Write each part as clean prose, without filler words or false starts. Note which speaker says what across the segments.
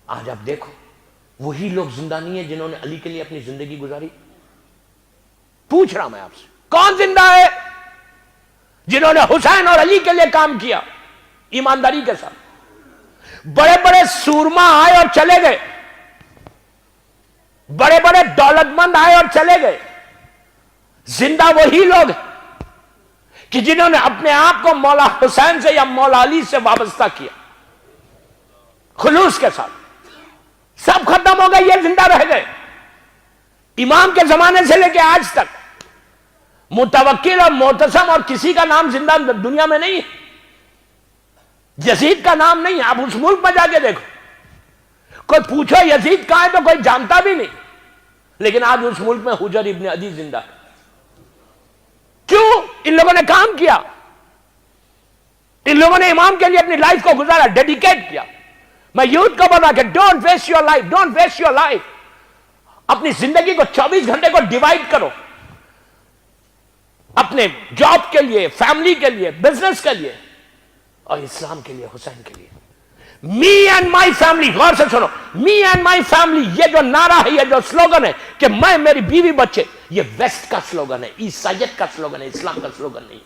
Speaker 1: آج آپ دیکھو وہی لوگ زندہ نہیں ہیں جنہوں نے علی کے لیے اپنی زندگی گزاری. پوچھ رہا میں آپ سے کون زندہ ہے جنہوں نے حسین اور علی کے لیے کام کیا ایمانداری کے ساتھ؟ بڑے بڑے سورما آئے اور چلے گئے, بڑے بڑے دولت مند آئے اور چلے گئے, زندہ وہی لوگ کہ جنہوں نے اپنے آپ کو مولا حسین سے یا مولا علی سے وابستہ کیا خلوص کے ساتھ. سب ختم ہو گئے, یہ زندہ رہ گئے. امام کے زمانے سے لے کے آج تک متوکل اور معتصم اور کسی کا نام زندہ دنیا میں نہیں ہے. یزید کا نام نہیں ہے. آپ اس ملک میں جا کے دیکھو, کوئی پوچھو یزید کہاں ہے تو کوئی جانتا بھی نہیں, لیکن آج اس ملک میں حجر ابن عدی زندہ ہے. کیوں؟ ان لوگوں نے کام کیا, ان لوگوں نے امام کے لیے اپنی لائف کو گزارا, ڈیڈیکیٹ کیا. میں یوتھ کو بتا کہ don't waste your life, don't waste your life. اپنی زندگی کو 24 گھنٹے کو ڈیوائڈ کرو, اپنے جاب کے لیے, فیملی کے لیے, بزنس کے لیے اور اسلام کے لیے, حسین کے لیے. می اینڈ مائی فیملی, غور سے سنو, می اینڈ مائی فیملی, یہ جو نعرہ ہے, یہ جو سلوگن ہے کہ میں, میری بیوی, بچے, یہ ویسٹ کا سلوگن ہے, عیسائیت کا سلوگن ہے, اسلام کا سلوگن نہیں.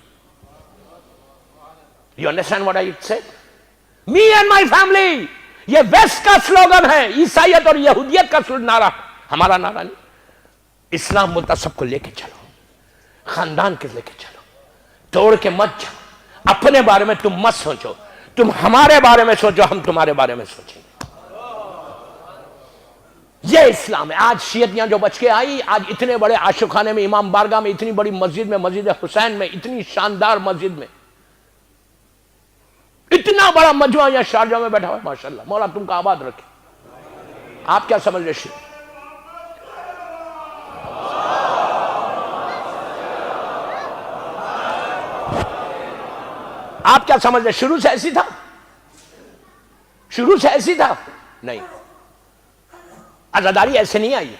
Speaker 1: You understand what I said? Me and my family, یہ ویسٹ کا سلوگن ہے, عیسائیت اور یہودیت کا نعرہ, ہمارا نعرہ نہیں. اسلام بولتا سب کو لے کے چلو, خاندان کے لے کے چلو, توڑ کے مت جاؤ. اپنے بارے میں تم مت سوچو, تم ہمارے بارے میں سوچو, ہم تمہارے بارے میں سوچیں گے. یہ اسلام ہے. آج شیعیتیاں جو بچ کے آئی, آج اتنے بڑے عاشق خانے میں, امام بارگاہ میں, اتنی بڑی مسجد میں, مسجد حسین میں, اتنی شاندار مسجد میں, اتنا بڑا مجمع یہاں شارجہ میں بیٹھا ہوا ہے. ماشاءاللہ, مولا تم کا آباد رکھے. آپ کیا سمجھ رہے شیعہ؟ آپ کیا سمجھ رہے؟ شروع سے ایسی تھا؟ شروع سے ایسی تھا؟ نہیں. عزاداری ایسے نہیں آئی.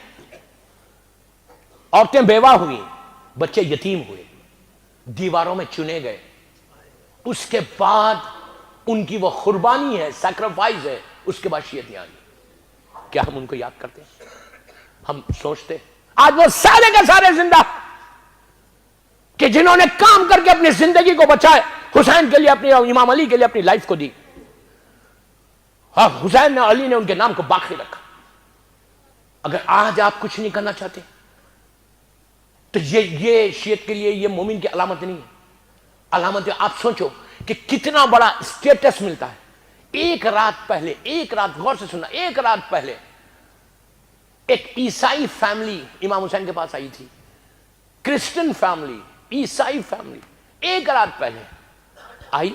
Speaker 1: عورتیں بیوہ ہوئی, بچے یتیم ہوئے, دیواروں میں چنے گئے, اس کے بعد ان کی وہ قربانی ہے, سیکریفائز ہے, اس کے بعد شیعیتیاں آئی. کیا ہم ان کو یاد کرتے ہیں؟ ہم سوچتے آج وہ سارے کے سارے زندہ کہ جنہوں نے کام کر کے اپنی زندگی کو بچائے, حسین کے لیے, اپنی امام علی کے لیے اپنی لائف کو دی. اور حسین نے, علی نے ان کے نام کو باقی رکھا. اگر آج آپ کچھ نہیں کرنا چاہتے تو یہ شیعت کے لیے یہ مومن کی علامت نہیں ہے. علامت ہے, آپ سوچو کہ کتنا بڑا اسٹیٹس ملتا ہے. ایک رات پہلے, ایک رات, غور سے سننا, ایک رات پہلے ایک عیسائی فیملی امام حسین کے پاس آئی تھی, کرسچن فیملی, عیسائی فیملی, ایک رات پہلے آئی.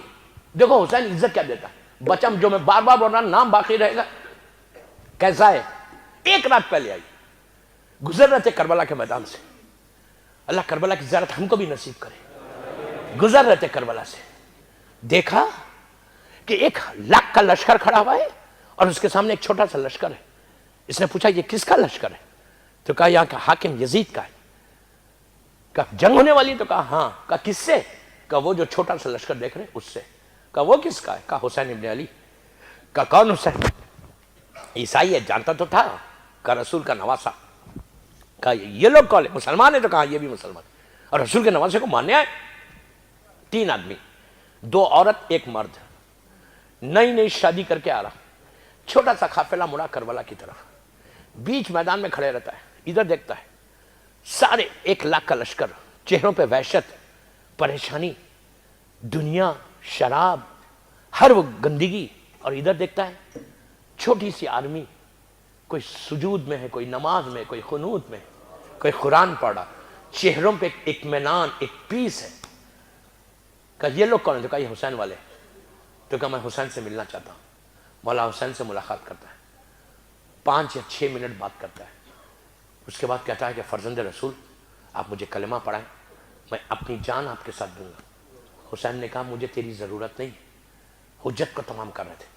Speaker 1: دیکھو حسین عزت کیا دیتا ہے, بچم جو میں بار بار بول رہا ہوں, نام باقی رہے گا, کیسا ہے. ایک رات پہلے آئی, گزر رہے تھے کربلا کے میدان سے. اللہ کربلا کی زیارت ہم کو بھی نصیب کرے. گزر رہے تھے کربلا سے, دیکھا کہ 1,00,000 کا لشکر کھڑا ہوا ہے اور اس کے سامنے ایک چھوٹا سا لشکر ہے. اس نے پوچھا یہ کس کا لشکر ہے؟ تو کہا یہاں کا حاکم یزید کا ہے. کہا جنگ ہونے والی؟ تو کہا ہاں. کہا کس سے؟ کہا وہ جو چھوٹا سا لشکر دیکھ رہے اس سے. کہا وہ کس کا ہے؟ کہا حسین ابن علی. کہا کون حسین؟ عیسائی ہے, جانتا تو تھا. کہا رسول کا نواسا. کہا یہ لوگ کون ہے؟ مسلمان ہے. تو کہا یہ بھی مسلمان, اور رسول کے نواسے کو ماننے آئے. 3 آدمی, 2 عورت 1 مرد, نئی نئی شادی کر کے آ رہا. چھوٹا سا قافلہ مڑا کربلا کی طرف, بیچ میدان میں کھڑے رہتا ہے, ادھر دیکھتا ہے, سارے 1,00,000 کا لشکر, چہروں پہ وحشت, پریشانی, دنیا, شراب, ہر وہ گندگی, اور ادھر دیکھتا ہے چھوٹی سی آرمی, کوئی سجود میں ہے, کوئی نماز میں, کوئی قنوت میں, کوئی قرآن پڑھا, چہروں پہ ایک اطمینان, ایک پیس ہے. کہا یہ لوگ کون ہیں؟ تو کہا یہ حسین والے. تو کہا میں حسین سے ملنا چاہتا ہوں. مولا حسین سے ملاقات کرتا ہے, 5 یا 6 منٹ بات کرتا ہے. اس کے بعد کہتا ہے کہ فرزند رسول آپ مجھے کلمہ پڑھائیں, میں اپنی جان آپ کے ساتھ دوں گا. حسین نے کہا مجھے تیری ضرورت نہیں, حجت کو تمام کر رہے تھے,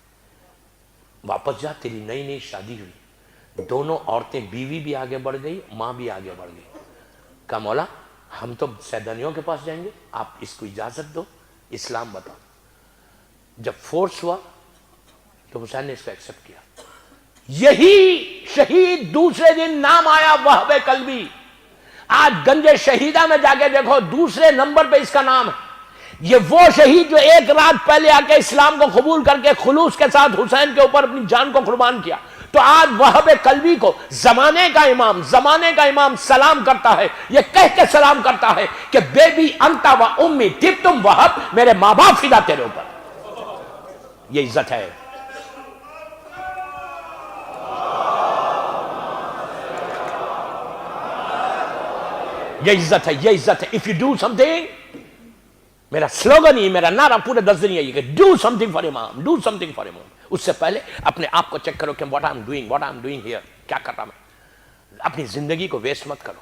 Speaker 1: واپس جا, تیری نئی نئی شادی ہوئی, دونوں عورتیں, بیوی بھی آگے بڑھ گئی, ماں بھی آگے بڑھ گئی. کہا مولا ہم تو سیدانیوں کے پاس جائیں گے, آپ اس کو اجازت دو, اسلام بتاؤ. جب فورس ہوا تو حسین نے اس کو ایکسپٹ کیا. یہی شہید دوسرے دن نام آیا وہب قلبی. آج گنج شہیدہ میں جا کے دیکھو دوسرے نمبر پہ اس کا نام ہے. یہ وہ شہید جو ایک رات پہلے آ کے اسلام کو قبول کر کے خلوص کے ساتھ حسین کے اوپر اپنی جان کو قربان کیا. تو آج وہب قلبی کو زمانے کا امام سلام کرتا ہے, یہ کہہ کے سلام کرتا ہے کہ بیبی انتا و امی تم وہب, میرے ماں باپ فدا تیرے اوپر. یہ عزت ہے. یہ عزت ہے, یہ عزت ہے. If you do some thing, میرا سلوگن ہی, میرا نعرہ پورے 10 دن یہ کہ ڈو سم تھنگ فار امام, ڈو سم تھنگ فار امام. اس سے پہلے اپنے آپ کو چیک کرو کہ what I am doing here, کیا کر رہا میں. اپنی زندگی کو ویسٹ مت کرو,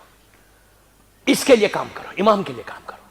Speaker 1: اس کے لیے کام کرو, امام کے لیے کام کرو.